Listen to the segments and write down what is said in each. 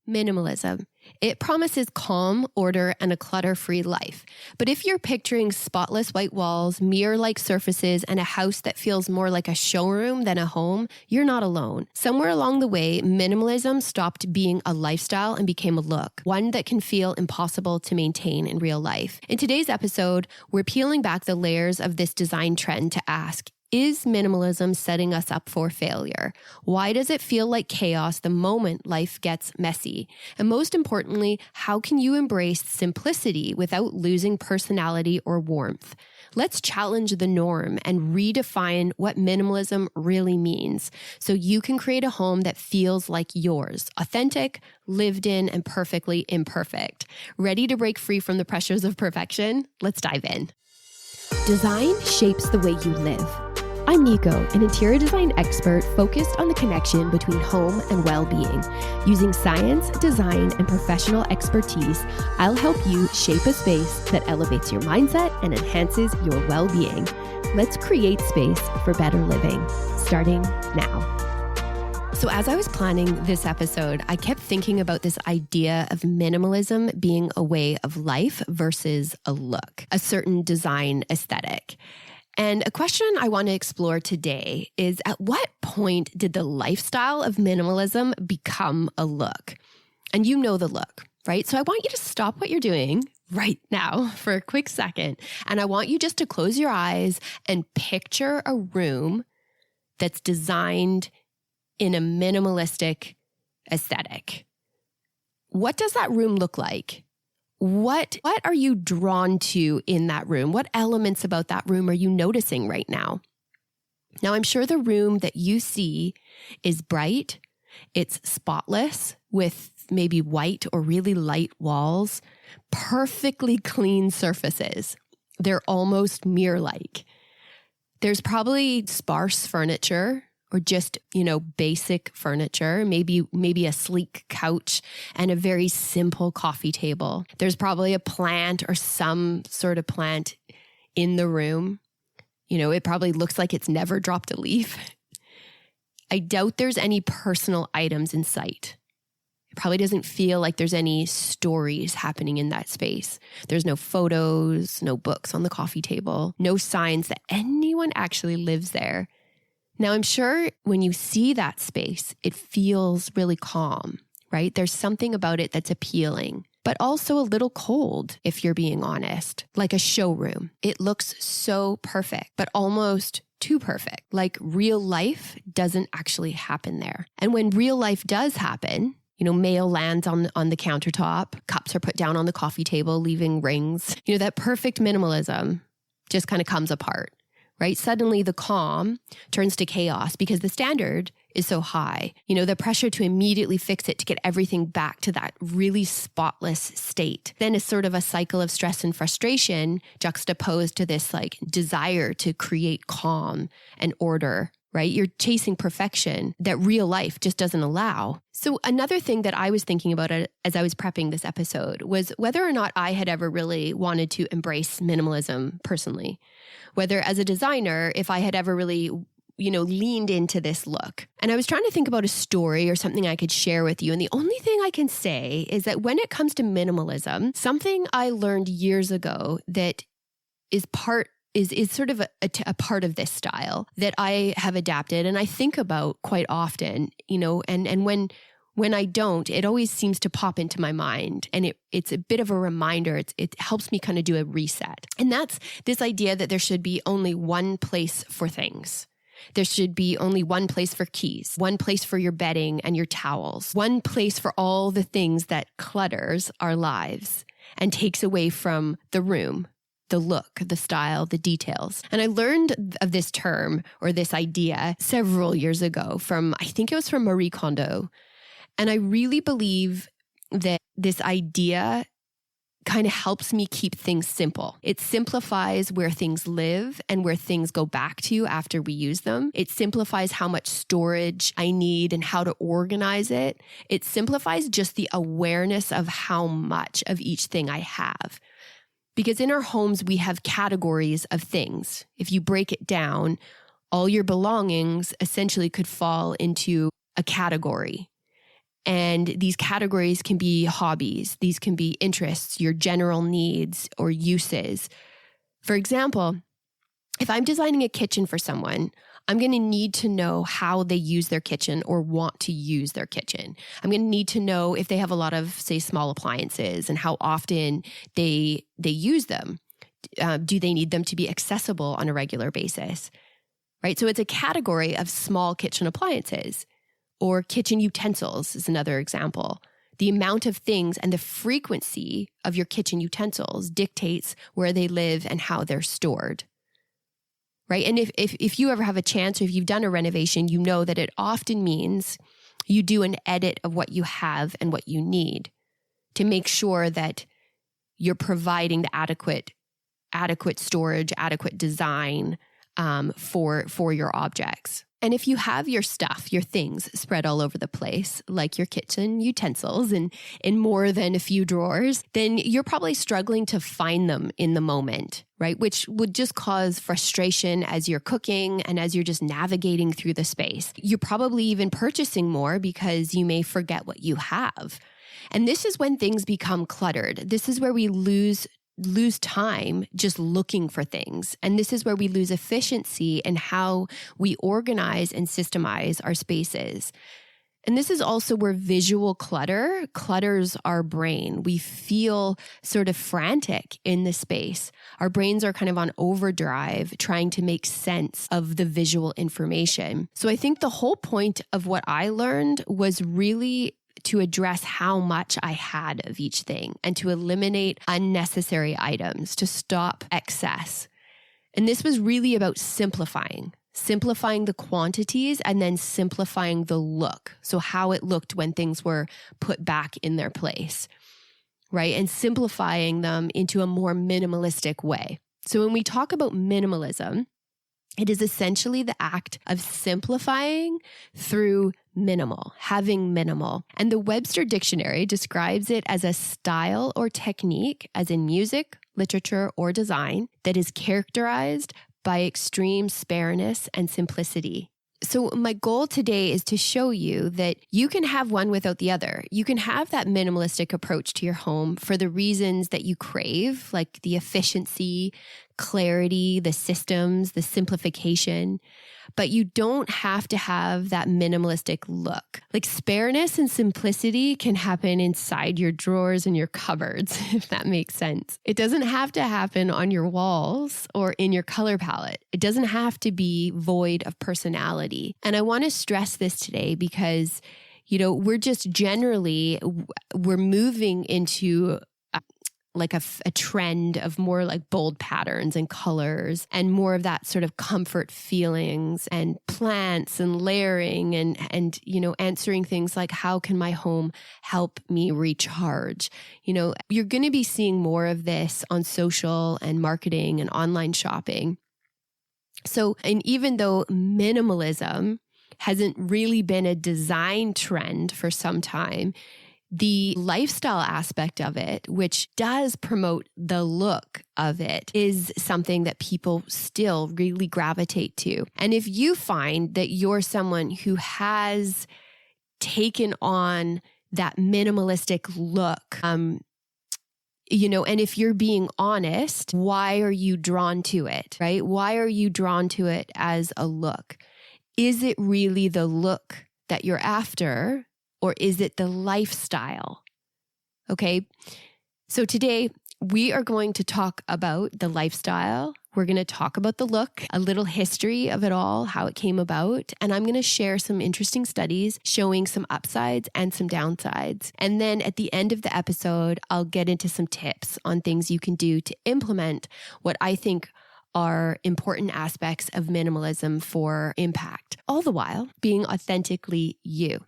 Minimalism. It promises calm, order, and a clutter-free life. But if you're picturing spotless white walls, mirror-like surfaces, and a house that feels more like a showroom than a home, you're not alone. Somewhere along the way, minimalism stopped being a lifestyle and became a look, one that can feel impossible to maintain in real life. In today's episode, we're peeling back the layers of this design trend to ask, is minimalism setting us up for failure? Why does it feel like chaos the moment life gets messy? And most importantly, how can you embrace simplicity without losing personality or warmth? Let's challenge the norm and redefine what minimalism really means so you can create a home that feels like yours, authentic, lived in, and perfectly imperfect. Ready to break free from the pressures of perfection? Let's dive in. Design shapes the way you live. I'm Nico, an interior design expert focused on the connection between home and well-being. Using science, design, and professional expertise, I'll help you shape a space that elevates your mindset and enhances your well-being. Let's create space for better living, starting now. So as I was planning this episode, I kept thinking about this idea of minimalism being a way of life versus a look, a certain design aesthetic. And a question I want to explore today is, at what point did the lifestyle of minimalism become a look? And you know the look, right? So I want you to stop what you're doing right now for a quick second. And I want you just to close your eyes and picture a room that's designed in a minimalistic aesthetic. What does that room look like? What are you drawn to in that room? What elements about that room are you noticing right now? Now, I'm sure the room that you see is bright. It's spotless with maybe white or really light walls, perfectly clean surfaces. They're almost mirror-like. There's probably sparse furniture, or just, basic furniture, maybe a sleek couch and a very simple coffee table. There's probably a plant or some sort of plant in the room. It probably looks like it's never dropped a leaf. I doubt there's any personal items in sight. It probably doesn't feel like there's any stories happening in that space. There's no photos, no books on the coffee table, no signs that anyone actually lives there. Now, I'm sure when you see that space, it feels really calm, right? There's something about it that's appealing, but also a little cold, if you're being honest, like a showroom. It looks so perfect, but almost too perfect. Like real life doesn't actually happen there. And when real life does happen, mail lands on the countertop, cups are put down on the coffee table, leaving rings. That perfect minimalism just kind of comes apart. Right? Suddenly the calm turns to chaos because the standard is so high. The pressure to immediately fix it, to get everything back to that really spotless state. Then is sort of a cycle of stress and frustration juxtaposed to this desire to create calm and order, right? You're chasing perfection that real life just doesn't allow. So another thing that I was thinking about as I was prepping this episode was whether or not I had ever really wanted to embrace minimalism personally. Whether as a designer, if I had ever really, leaned into this look. And I was trying to think about a story or something I could share with you. And the only thing I can say is that when it comes to minimalism, something I learned years ago that is sort of a part of this style that I have adapted and I think about quite often, and when I don't, it always seems to pop into my mind, and it's a bit of a reminder. It helps me kind of do a reset. And that's this idea that there should be only one place for things. There should be only one place for keys, one place for your bedding and your towels, one place for all the things that clutters our lives and takes away from the room, the look, the style, the details. And I learned of this term or this idea several years ago I think it was from Marie Kondo. And I really believe that this idea kind of helps me keep things simple. It simplifies where things live and where things go back to after we use them. It simplifies how much storage I need and how to organize it. It simplifies just the awareness of how much of each thing I have. Because in our homes, we have categories of things. If you break it down, all your belongings essentially could fall into a category. And these categories can be hobbies. These can be interests, your general needs or uses. For example, if I'm designing a kitchen for someone, I'm going to need to know how they use their kitchen or want to use their kitchen. I'm going to need to know if they have a lot of, say, small appliances and how often they use them. Do they need them to be accessible on a regular basis? Right? So it's a category of small kitchen appliances, or kitchen utensils is another example. The amount of things and the frequency of your kitchen utensils dictates where they live and how they're stored. Right? And if you ever have a chance, or if you've done a renovation, you know that it often means you do an edit of what you have and what you need to make sure that you're providing the adequate storage, adequate design for your objects. And if you have your stuff, your things spread all over the place, like your kitchen utensils and in more than a few drawers, then you're probably struggling to find them in the moment, right? Which would just cause frustration as you're cooking and as you're just navigating through the space. You're probably even purchasing more because you may forget what you have. And this is when things become cluttered. This is where we lose time just looking for things. And this is where we lose efficiency in how we organize and systemize our spaces. And this is also where visual clutter clutters our brain. We feel sort of frantic in the space. Our brains are kind of on overdrive trying to make sense of the visual information. So I think the whole point of what I learned was really to address how much I had of each thing and to eliminate unnecessary items, to stop excess. And this was really about simplifying the quantities and then simplifying the look. So how it looked when things were put back in their place, right? And simplifying them into a more minimalistic way. So when we talk about minimalism, it is essentially the act of simplifying through having minimal. And the Webster Dictionary describes it as a style or technique, as in music, literature, or design, that is characterized by extreme spareness and simplicity. So my goal today is to show you that you can have one without the other. You can have that minimalistic approach to your home for the reasons that you crave, like the efficiency, clarity, the systems, the simplification. But you don't have to have that minimalistic look. Like spareness and simplicity can happen inside your drawers and your cupboards, if that makes sense. It doesn't have to happen on your walls or in your color palette. It doesn't have to be void of personality. And I want to stress this today because, we're just we're moving into like a trend of more like bold patterns and colors and more of that sort of comfort feelings and plants and layering and answering things like, how can my home help me recharge? You're going to be seeing more of this on social and marketing and online shopping. So, and even though minimalism hasn't really been a design trend for some time, the lifestyle aspect of it, which does promote the look of it, is something that people still really gravitate to. And if you find that you're someone who has taken on that minimalistic look, and if you're being honest, why are you drawn to it, right? Why are you drawn to it as a look? Is it really the look that you're after? Or is it the lifestyle? Okay. So today we are going to talk about the lifestyle. We're going to talk about the look, a little history of it all, how it came about. And I'm going to share some interesting studies showing some upsides and some downsides. And then at the end of the episode, I'll get into some tips on things you can do to implement what I think are important aspects of minimalism for impact, all the while being authentically you.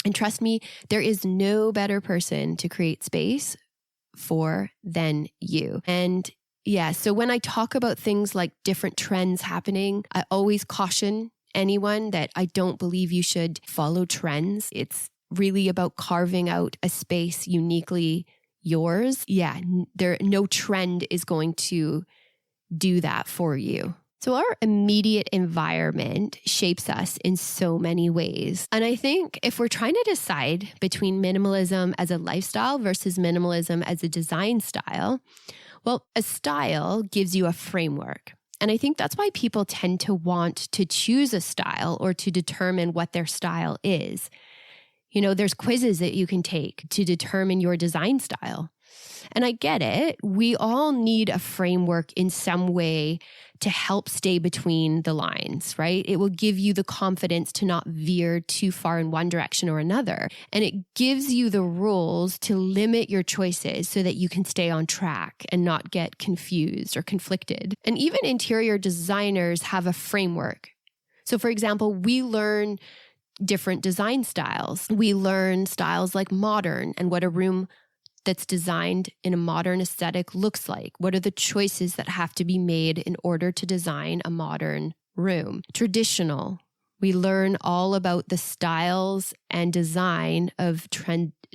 And trust me, there is no better person to create space for than you. And yeah, so when I talk about things like different trends happening, I always caution anyone that I don't believe you should follow trends. It's really about carving out a space uniquely yours. Yeah, no trend is going to do that for you. So our immediate environment shapes us in so many ways. And I think if we're trying to decide between minimalism as a lifestyle versus minimalism as a design style, well, a style gives you a framework. And I think that's why people tend to want to choose a style or to determine what their style is. You know, there's quizzes that you can take to determine your design style. And I get it. We all need a framework in some way to help stay between the lines, right? It will give you the confidence to not veer too far in one direction or another. And it gives you the rules to limit your choices so that you can stay on track and not get confused or conflicted. And even interior designers have a framework. So for example, we learn different design styles. We learn styles like modern and what a room that's designed in a modern aesthetic looks like. What are the choices that have to be made in order to design a modern room? Traditional. We learn all about the styles and design of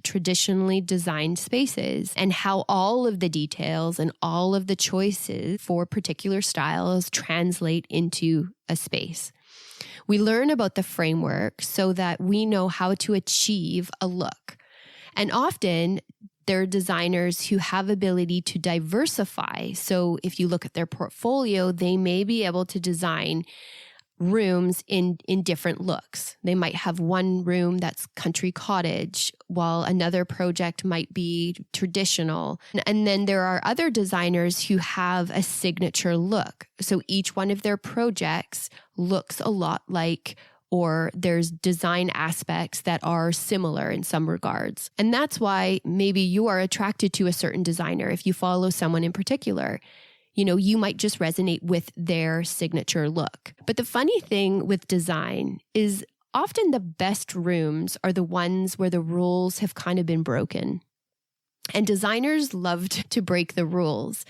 traditionally designed spaces and how all of the details and all of the choices for particular styles translate into a space. We learn about the framework so that we know how to achieve a look. And often, there are designers who have ability to diversify. So if you look at their portfolio, they may be able to design rooms in different looks. They might have one room that's country cottage, while another project might be traditional. And then there are other designers who have a signature look. So each one of their projects looks a lot like, or there's design aspects that are similar in some regards. And that's why maybe you are attracted to a certain designer if you follow someone in particular. You know, you might just resonate with their signature look. But the funny thing with design is often the best rooms are the ones where the rules have kind of been broken. And designers love to break the rules.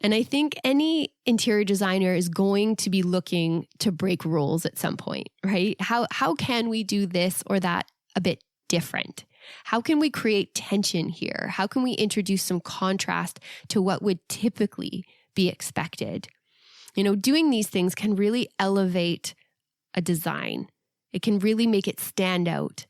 And I think any interior designer is going to be looking to break rules at some point, right? How can we do this or that a bit different? How can we create tension here? How can we introduce some contrast to what would typically be expected? You know, doing these things can really elevate a design. It can really make it stand out.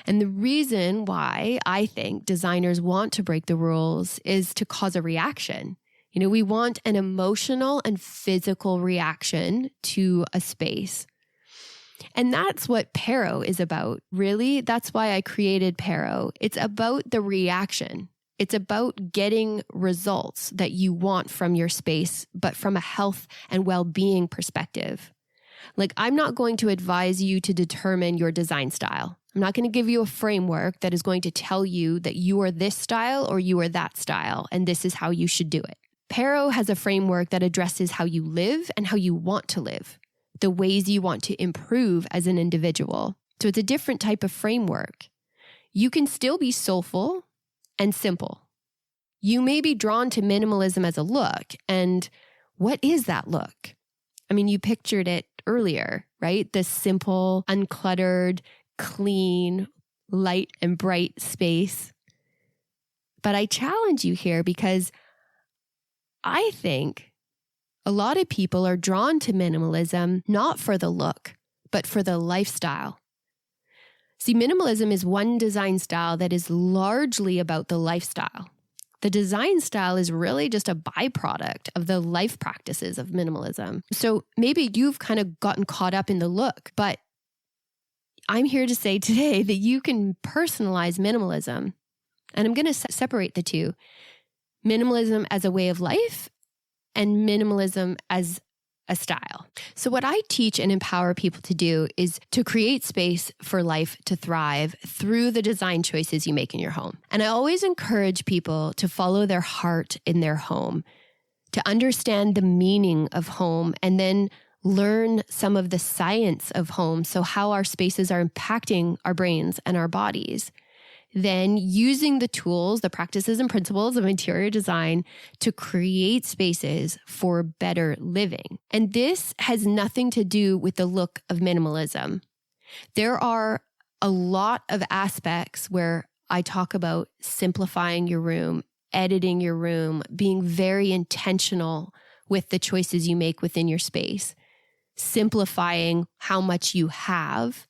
And the reason why I think designers want to break the rules is to cause a reaction. You know, we want an emotional and physical reaction to a space. And that's what Pero is about, really. That's why I created Pero. It's about the reaction. It's about getting results that you want from your space, but from a health and well-being perspective. Like, I'm not going to advise you to determine your design style. I'm not going to give you a framework that is going to tell you that you are this style or you are that style, and this is how you should do it. Pero has a framework that addresses how you live and how you want to live, the ways you want to improve as an individual. So it's a different type of framework. You can still be soulful and simple. You may be drawn to minimalism as a look. And what is that look? I mean, you pictured it earlier, right? The simple, uncluttered, clean, light and bright space. But I challenge you here because I think a lot of people are drawn to minimalism not for the look, but for the lifestyle. See, minimalism is one design style that is largely about the lifestyle. The design style is really just a byproduct of the life practices of minimalism. So maybe you've kind of gotten caught up in the look, but I'm here to say today that you can personalize minimalism. And I'm going to separate the two. Minimalism as a way of life and minimalism as a style. So what I teach and empower people to do is to create space for life to thrive through the design choices you make in your home. And I always encourage people to follow their heart in their home, to understand the meaning of home, and then learn some of the science of home, so how our spaces are impacting our brains and our bodies. Then using the tools, the practices and principles of interior design to create spaces for better living. And this has nothing to do with the look of minimalism. There are a lot of aspects where I talk about simplifying your room, editing your room, being very intentional with the choices you make within your space. simplifying how much you have.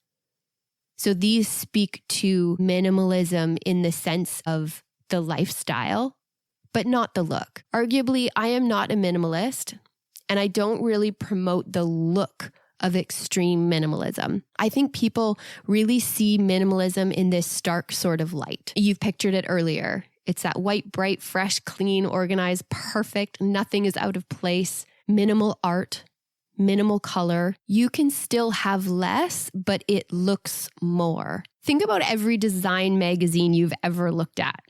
So these speak to minimalism in the sense of the lifestyle, but not the look. Arguably, I am not a minimalist, and I don't really promote the look of extreme minimalism. I think people really see minimalism in this stark sort of light. You've pictured it earlier. It's that white, bright, fresh, clean, organized, perfect, nothing is out of place, minimal art, minimal color. You can still have less, but it looks more. Think about every design magazine you've ever looked at.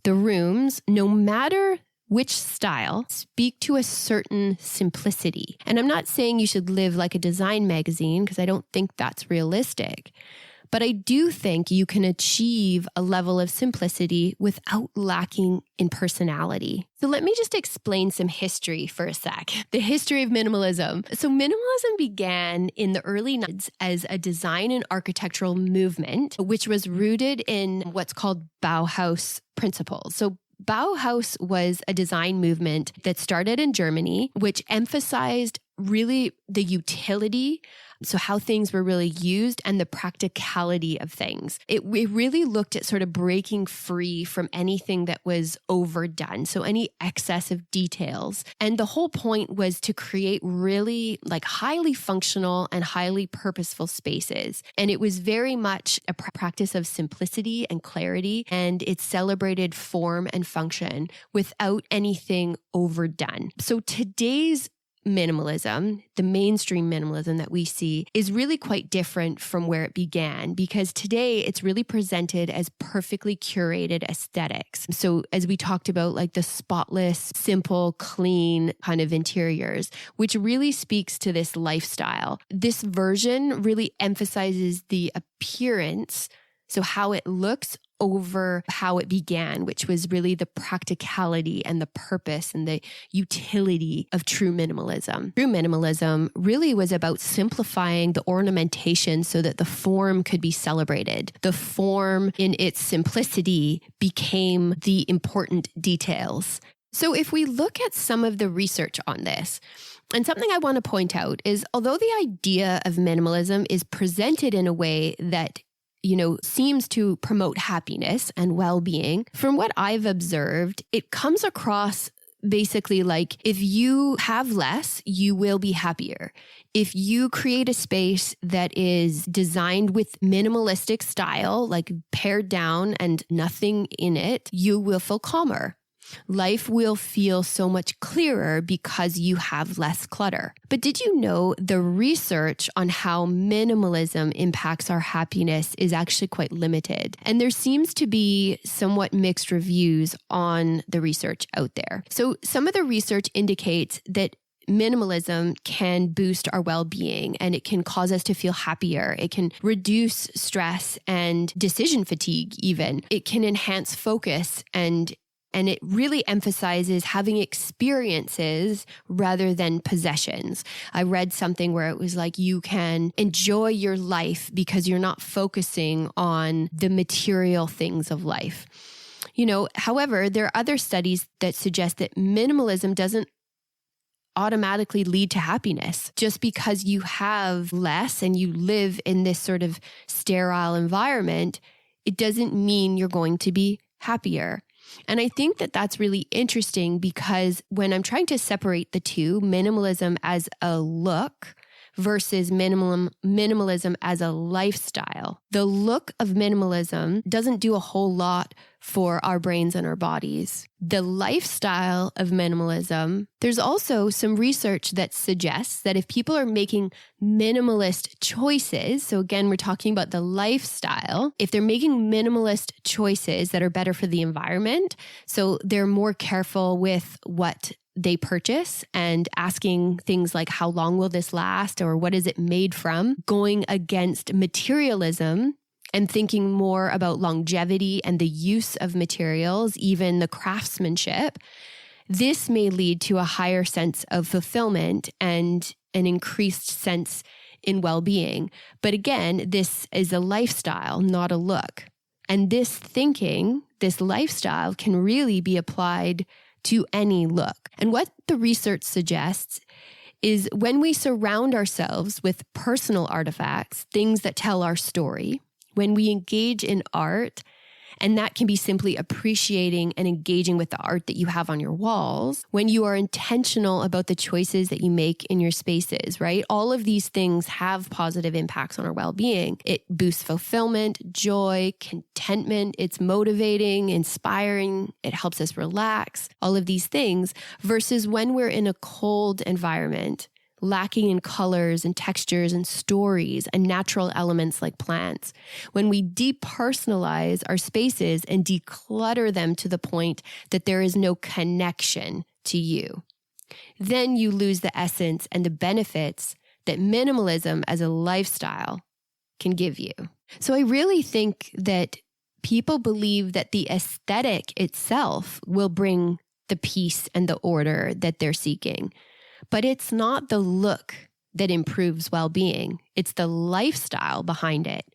The rooms, no matter which style, speak to a certain simplicity. And I'm not saying you should live like a design magazine because I don't think that's realistic. But I do think you can achieve a level of simplicity without lacking in personality. So let me just explain some history for a sec. The history of minimalism. So minimalism began in the early 90s as a design and architectural movement, which was rooted in what's called Bauhaus principles. So Bauhaus was a design movement that started in Germany, which emphasized really the utility, so how things were really used, and the practicality of things. It really looked at sort of breaking free from anything that was overdone, so any excessive details. And the whole point was to create really like highly functional and highly purposeful spaces. And it was very much a practice of simplicity and clarity, and it celebrated form and function without anything overdone. So today's minimalism, the mainstream minimalism that we see, is really quite different from where it began, because today it's really presented as perfectly curated aesthetics. So as we talked about, like the spotless, simple, clean kind of interiors, which really speaks to this lifestyle. This version really emphasizes the appearance, so how it looks, over how it began, which was really the practicality and the purpose and the utility of true minimalism. True minimalism really was about simplifying the ornamentation so that the form could be celebrated. The form in its simplicity became the important details. So if we look at some of the research on this, and something I want to point out is, although the idea of minimalism is presented in a way that seems to promote happiness and well-being, from what I've observed, it comes across basically like, if you have less, you will be happier. If you create a space that is designed with minimalistic style, like pared down and nothing in it, you will feel calmer. Life will feel so much clearer because you have less clutter. But did you know the research on how minimalism impacts our happiness is actually quite limited? And there seems to be somewhat mixed reviews on the research out there. So some of the research indicates that minimalism can boost our well-being, and it can cause us to feel happier. It can reduce stress and decision fatigue even. It can enhance focus, and it really emphasizes having experiences rather than possessions. I read something where it was like, you can enjoy your life because you're not focusing on the material things of life. However, there are other studies that suggest that minimalism doesn't automatically lead to happiness. Just because you have less and you live in this sort of sterile environment, it doesn't mean you're going to be happier. And I think that that's really interesting, because when I'm trying to separate the two, minimalism as a look versus minimalism as a lifestyle, the look of minimalism doesn't do a whole lot for our brains and our bodies. The lifestyle of minimalism, there's also some research that suggests that if people are making minimalist choices, so again, we're talking about the lifestyle, if they're making minimalist choices that are better for the environment, so they're more careful with what they purchase and asking things like, how long will this last, or what is it made from, going against materialism and thinking more about longevity and the use of materials, even the craftsmanship, this may lead to a higher sense of fulfillment and an increased sense in well-being. But again, this is a lifestyle, not a look. And this thinking, this lifestyle, can really be applied to any look. And what the research suggests is when we surround ourselves with personal artifacts, things that tell our story, when we engage in art, and that can be simply appreciating and engaging with the art that you have on your walls, when you are intentional about the choices that you make in your spaces, right? All of these things have positive impacts on our well-being. It boosts fulfillment, joy, contentment. It's motivating, inspiring. It helps us relax, all of these things, versus when we're in a cold environment, lacking in colors and textures and stories and natural elements like plants. When we depersonalize our spaces and declutter them to the point that there is no connection to you, then you lose the essence and the benefits that minimalism as a lifestyle can give you. So I really think that people believe that the aesthetic itself will bring the peace and the order that they're seeking. But it's not the look that improves well-being. It's the lifestyle behind it.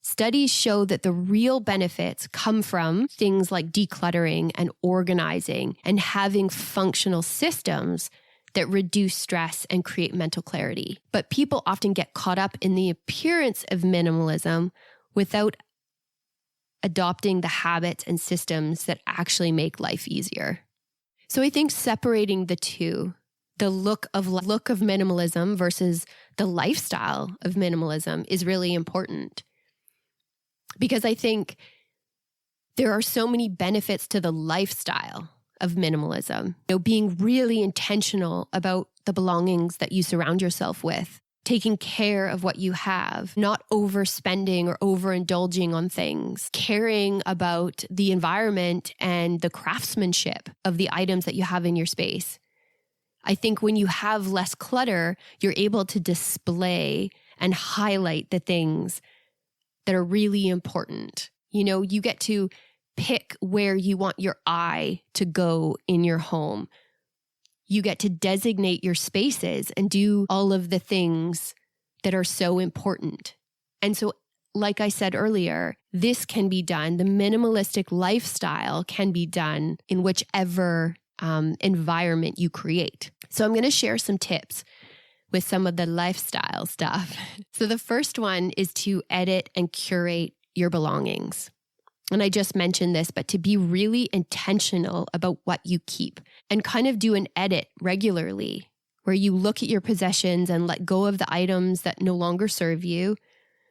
Studies show that the real benefits come from things like decluttering and organizing and having functional systems that reduce stress and create mental clarity. But people often get caught up in the appearance of minimalism without adopting the habits and systems that actually make life easier. So I think separating the two, the look of minimalism versus the lifestyle of minimalism, is really important. Because I think there are so many benefits to the lifestyle of minimalism. Being really intentional about the belongings that you surround yourself with, taking care of what you have, not overspending or overindulging on things, caring about the environment and the craftsmanship of the items that you have in your space. I think when you have less clutter, you're able to display and highlight the things that are really important. You get to pick where you want your eye to go in your home. You get to designate your spaces and do all of the things that are so important. And so, like I said earlier, this can be done. The minimalistic lifestyle can be done in whichever environment you create. So I'm going to share some tips with some of the lifestyle stuff. So the first one is to edit and curate your belongings. And I just mentioned this, but to be really intentional about what you keep and kind of do an edit regularly where you look at your possessions and let go of the items that no longer serve you.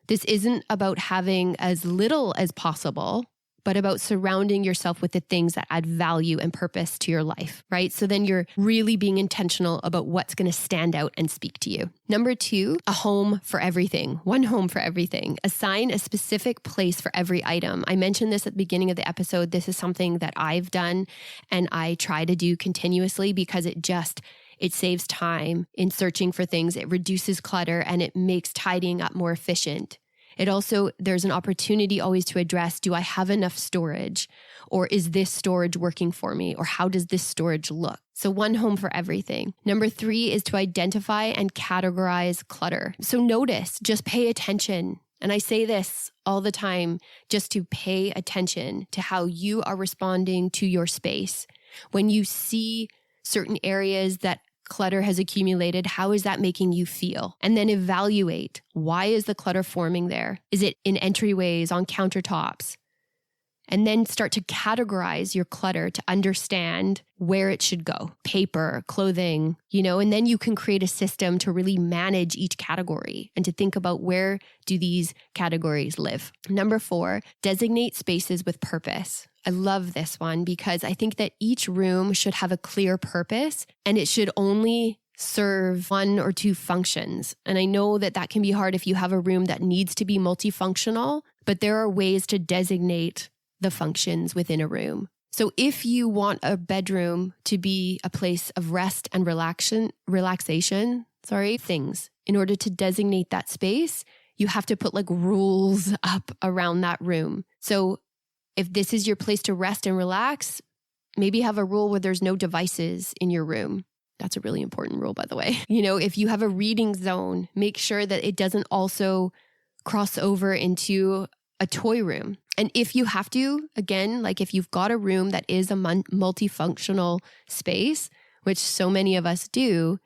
This isn't about having as little as possible, but about surrounding yourself with the things that add value and purpose to your life, right? So then you're really being intentional about what's going to stand out and speak to you. Number 2, a home for everything. One home for everything. Assign a specific place for every item. I mentioned this at the beginning of the episode. This is something that I've done and I try to do continuously because it saves time in searching for things. It reduces clutter and it makes tidying up more efficient. There's an opportunity always to address, do I have enough storage? Or is this storage working for me? Or how does this storage look? So one home for everything. Number 3 is to identify and categorize clutter. So notice, just pay attention. And I say this all the time, just to pay attention to how you are responding to your space. When you see certain areas that clutter has accumulated, how is that making you feel? And then evaluate, why is the clutter forming there? Is it in entryways, on countertops? And then start to categorize your clutter to understand where it should go. Paper, clothing, and then you can create a system to really manage each category and to think about where do these categories live. Number 4, designate spaces with purpose. I love this one because I think that each room should have a clear purpose and it should only serve 1 or 2 functions. And I know that can be hard if you have a room that needs to be multifunctional, but there are ways to designate the functions within a room. So if you want a bedroom to be a place of rest and relaxation, things, in order to designate that space, you have to put rules up around that room. So if this is your place to rest and relax, maybe have a rule where there's no devices in your room. That's a really important rule, by the way. If you have a reading zone, make sure that it doesn't also cross over into a toy room. And if you have to, again, if you've got a room that is a multifunctional space, which so many of us do,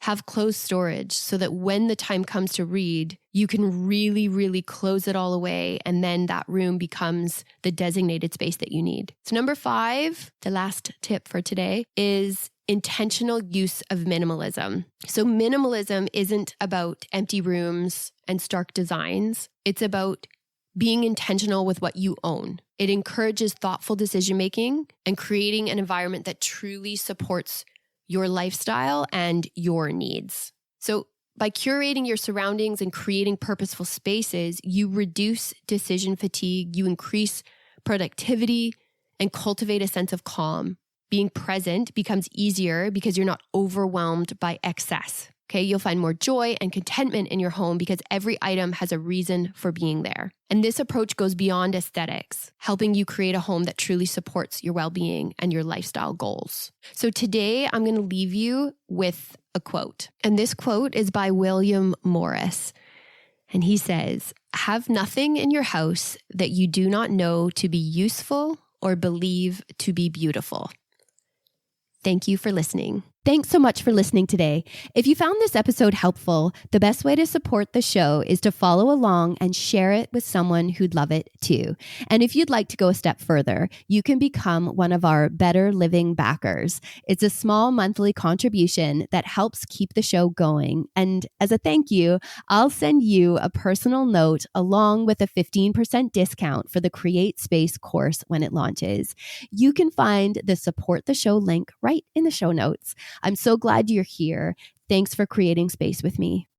Have closed storage so that when the time comes to read, you can really, really close it all away. And then that room becomes the designated space that you need. So number 5, the last tip for today, is intentional use of minimalism. So minimalism isn't about empty rooms and stark designs. It's about being intentional with what you own. It encourages thoughtful decision-making and creating an environment that truly supports your lifestyle and your needs. So by curating your surroundings and creating purposeful spaces, you reduce decision fatigue, you increase productivity, and cultivate a sense of calm. Being present becomes easier because you're not overwhelmed by excess. Okay, you'll find more joy and contentment in your home because every item has a reason for being there. And this approach goes beyond aesthetics, helping you create a home that truly supports your well-being and your lifestyle goals. So today I'm going to leave you with a quote. And this quote is by William Morris. And he says, "Have nothing in your house that you do not know to be useful or believe to be beautiful." Thank you for listening. Thanks so much for listening today. If you found this episode helpful, the best way to support the show is to follow along and share it with someone who'd love it too. And if you'd like to go a step further, you can become one of our Better Living backers. It's a small monthly contribution that helps keep the show going. And as a thank you, I'll send you a personal note along with a 15% discount for the Create Space course when it launches. You can find the Support the Show link right in the show notes. I'm so glad you're here. Thanks for creating space with me.